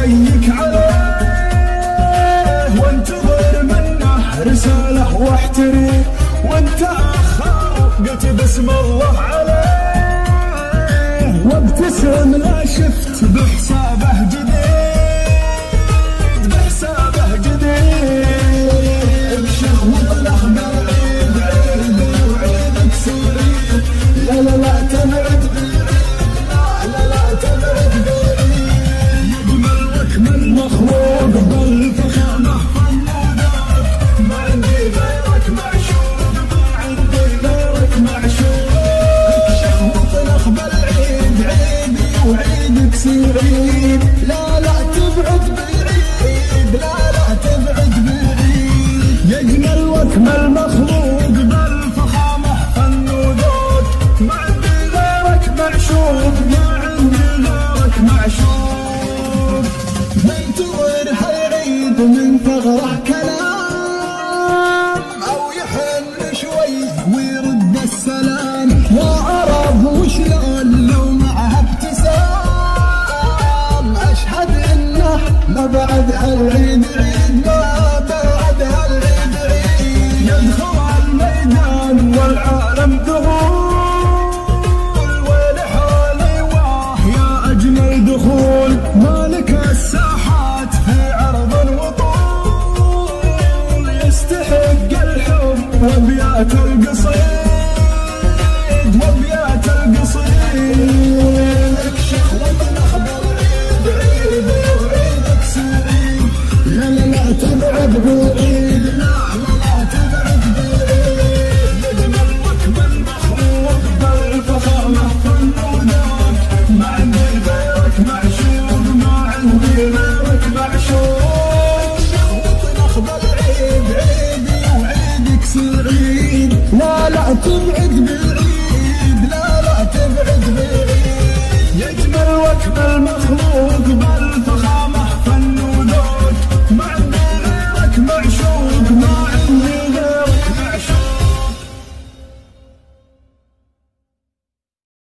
واسيك عليه وانتظر منه رساله واحتري، وانت اخر قلت بسم الله عليه وابتسم لا شفت بحسابه جديد، بحسابه جديد. بشهوة الاخضر عيد عيد وعيدك سعيد، لا لا لا تبعد بعيد، لا لا تبعد بعيد. يجمل واكمل مخلوق بالفخامه فنودك، ما عندي غيرك معشوق، ما عندي غيرك معشوق. شهوة الاخضر عيد عيدي وعيدك سعيد، لا لا تبعد بعيد، لا لا تبعد بعيد. يجمل واكمل مخلوق بالفخامه فنودك، ما عندي غيرك معشوق، ما عندي غيرك معشوق. منتظر هالعيد من ثغره كلام، او يحن شوي ويرد السلام، واعرف وشلون لو معه ابتسام. اشهد انه ما بعد هالعيد عيد، ما بعد هالعيد عيد. يدخل الميدان والعالم ذهول، وين حالي واه يا اجمل دخول. مالك الساحات في عرض وطول، يستحق الحب وابيات القصيد، وابيات القصيد. شهوة الاخضر عيد عيد وعيدك سعيد، لا لا لا تبعد بعيد، لا لا تبعد بعيد. يجمل واكمل مخلوق بالفخامه فنودك، ما عندي غيرك معشوق، ما عندي غيرك معشوق. شهوة الاخضر عيد عيدي وعيدك سعيد، لا لا تبعد بعيد، لا لا تبعد بعيد. يجمل واكمل مخلوق بالفخامه